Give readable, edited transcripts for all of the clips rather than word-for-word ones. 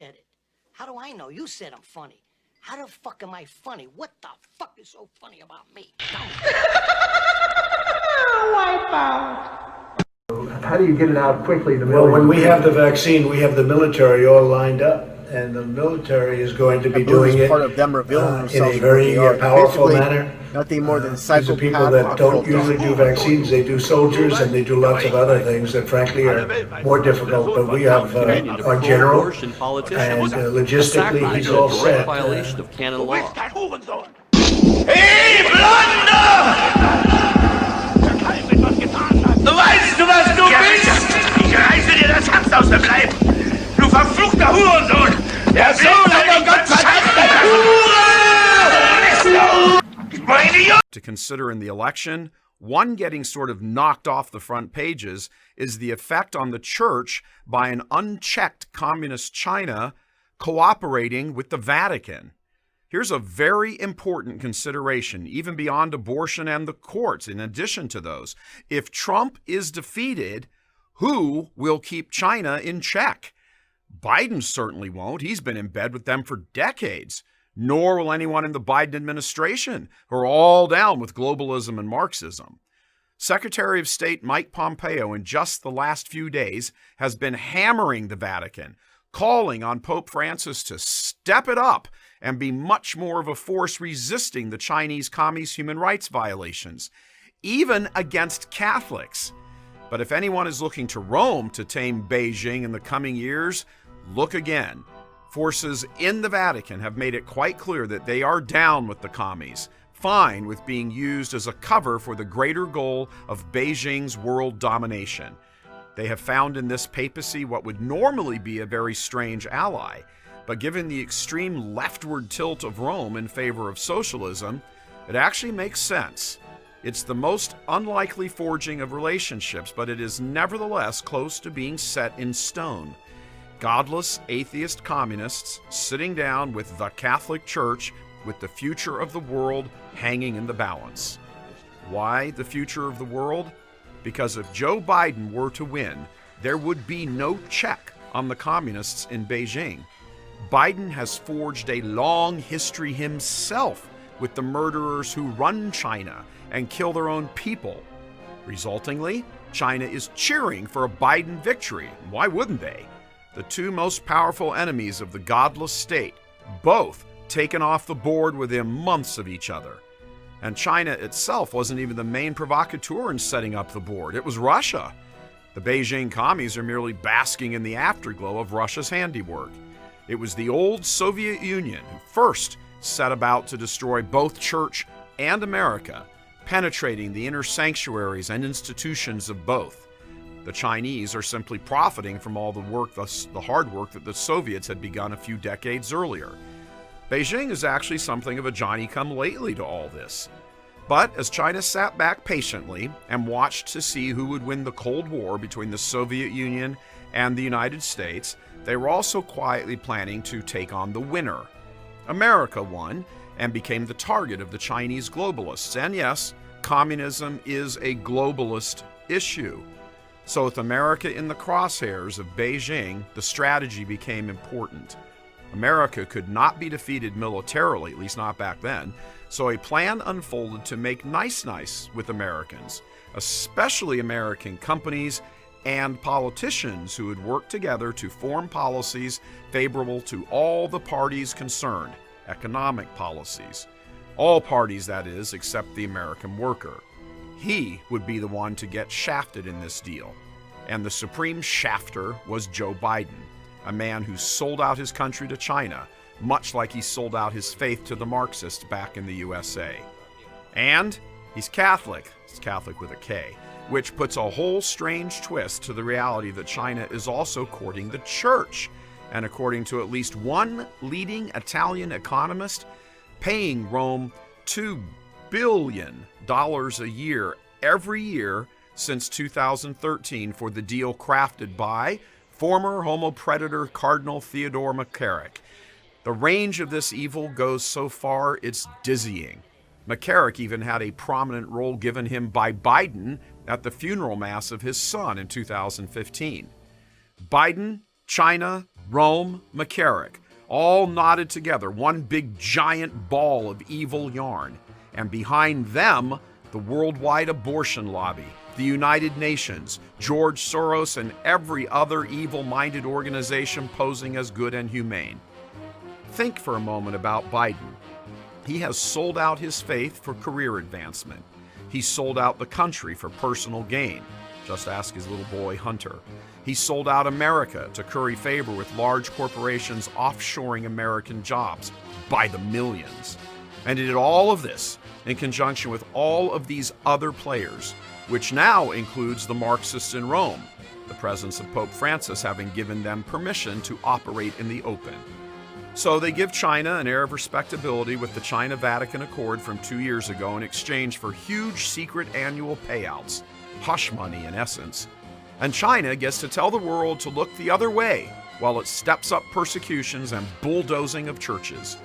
Edit. How do I know? You said I'm funny. How the fuck am I funny? What the fuck is so funny about me? How do you get it out quickly? Well, when we have the vaccine, we have the military all lined up, and the military is going to be doing it part of them revealing in themselves a very powerful Basically, manner. nothing more than These are psychopath. people that don't usually do vaccines. They do soldiers and they do lots of other things that frankly are more difficult. But we have our general, and logistically he's all set. Violation of canon law. Hey, Blonder! Weißt du, was du bist? Ich reiße dir das Herz aus dem Leib! Du verfluchter Hurensohn! Der Sohn einer gottverdammten Hure! To consider in the election, one getting sort of knocked off the front pages is the effect on the church by an unchecked communist China cooperating with the Vatican. Here's a very important consideration, even beyond abortion and the courts, in addition to those. If Trump is defeated, who will keep China in check? Biden certainly won't. He's been in bed with them for decades. Nor will anyone in the Biden administration, who are all down with globalism and Marxism. Secretary of State Mike Pompeo, in just the last few days, has been hammering the Vatican, calling on Pope Francis to step it up and be much more of a force resisting the Chinese commies' human rights violations, even against Catholics. But if anyone is looking to Rome to tame Beijing in the coming years, look again. Forces in the Vatican have made it quite clear that they are down with the commies, fine with being used as a cover for the greater goal of Beijing's world domination. They have found in this papacy what would normally be a very strange ally, but given the extreme leftward tilt of Rome in favor of socialism, it actually makes sense. It's the most unlikely forging of relationships, but it is nevertheless close to being set in stone. Godless, atheist communists sitting down with the Catholic Church with the future of the world hanging in the balance. Why the future of the world? Because if Joe Biden were to win, there would be no check on the communists in Beijing. Biden has forged a long history himself with the murderers who run China and kill their own people. Resultingly, China is cheering for a Biden victory. Why wouldn't they? The two most powerful enemies of the godless state, both taken off the board within months of each other. And China itself wasn't even the main provocateur in setting up the board. It was Russia. The Beijing commies are merely basking in the afterglow of Russia's handiwork. It was the old Soviet Union who first set about to destroy both church and America, penetrating the inner sanctuaries and institutions of both. The Chinese are simply profiting from all the hard work that the Soviets had begun a few decades earlier. Beijing is actually something of a Johnny-come-lately to all this. But as China sat back patiently and watched to see who would win the Cold War between the Soviet Union and the United States, they were also quietly planning to take on the winner. America won and became the target of the Chinese globalists. And yes, communism is a globalist issue. So with America in the crosshairs of Beijing, the strategy became important. America could not be defeated militarily, at least not back then, so a plan unfolded to make nice with Americans, especially American companies and politicians who would work together to form policies favorable to all the parties concerned, economic policies. All parties, that is, except the American worker. He would be the one to get shafted in this deal. And the supreme shafter was Joe Biden, a man who sold out his country to China, much like he sold out his faith to the Marxists back in the USA. And he's Catholic. He's Catholic with a K, which puts a whole strange twist to the reality that China is also courting the church. And according to at least one leading Italian economist, paying Rome $2 billion a year every year since 2013 for the deal crafted by former homo predator Cardinal Theodore McCarrick. The range of this evil goes so far, it's dizzying. McCarrick even had a prominent role given him by Biden at the funeral mass of his son in 2015. Biden, China, Rome, McCarrick, all knotted together, one big giant ball of evil yarn. And behind them, the worldwide abortion lobby, the United Nations, George Soros, and every other evil-minded organization posing as good and humane. Think for a moment about Biden. He has sold out his faith for career advancement. He sold out the country for personal gain. Just ask his little boy Hunter. He sold out America to curry favor with large corporations offshoring American jobs by the millions. And he did all of this in conjunction with all of these other players, which now includes the Marxists in Rome, the presence of Pope Francis having given them permission to operate in the open. So they give China an air of respectability with the China-Vatican Accord from 2 years ago in exchange for huge secret annual payouts, hush money in essence. And China gets to tell the world to look the other way while it steps up persecutions and bulldozing of churches.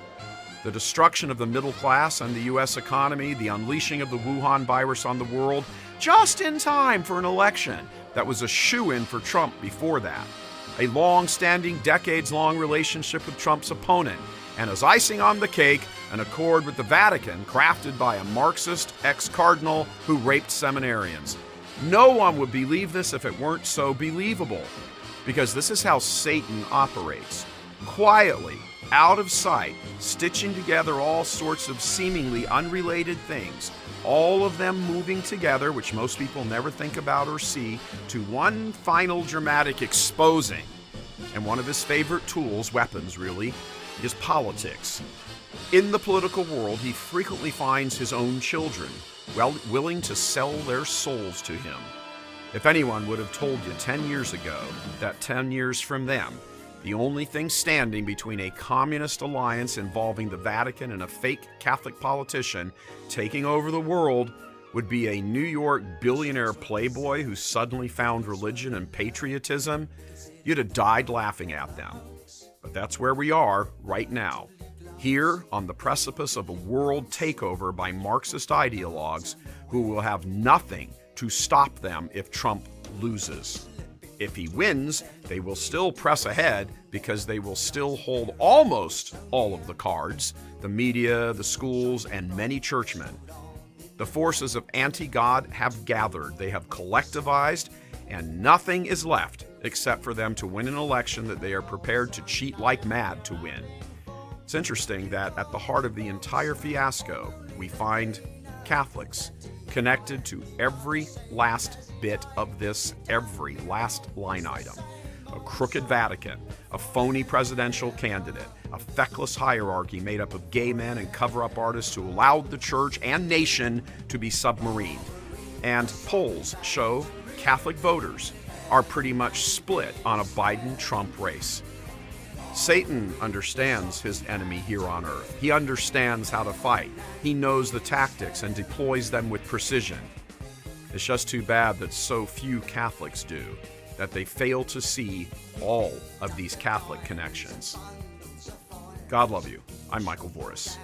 The destruction of the middle class and the U.S. economy, the unleashing of the Wuhan virus on the world, just in time for an election that was a shoo-in for Trump before that. A long-standing, decades-long relationship with Trump's opponent, and as icing on the cake, an accord with the Vatican crafted by a Marxist ex-cardinal who raped seminarians. No one would believe this if it weren't so believable, because this is how Satan operates. Quietly, out of sight, stitching together all sorts of seemingly unrelated things, all of them moving together, which most people never think about or see, to one final dramatic exposing. And one of his favorite tools, weapons really, is politics. In the political world, he frequently finds his own children, willing to sell their souls to him. If anyone would have told you 10 years ago that 10 years from them, the only thing standing between a communist alliance involving the Vatican and a fake Catholic politician taking over the world would be a New York billionaire playboy who suddenly found religion and patriotism, you'd have died laughing at them. But that's where we are right now, here on the precipice of a world takeover by Marxist ideologues who will have nothing to stop them if Trump loses. If he wins, they will still press ahead because they will still hold almost all of the cards, the media, the schools, and many churchmen. The forces of anti-God have gathered, they have collectivized, and nothing is left except for them to win an election that they are prepared to cheat like mad to win. It's interesting that at the heart of the entire fiasco, we find Catholics connected to every last bit of this, every last line item. A crooked Vatican, a phony presidential candidate, a feckless hierarchy made up of gay men and cover-up artists who allowed the church and nation to be submarined. And polls show Catholic voters are pretty much split on a Biden-Trump race. Satan understands his enemy here on earth. He understands how to fight. He knows the tactics and deploys them with precision. It's just too bad that so few Catholics do, that they fail to see all of these Catholic connections. God love you. I'm Michael Voris.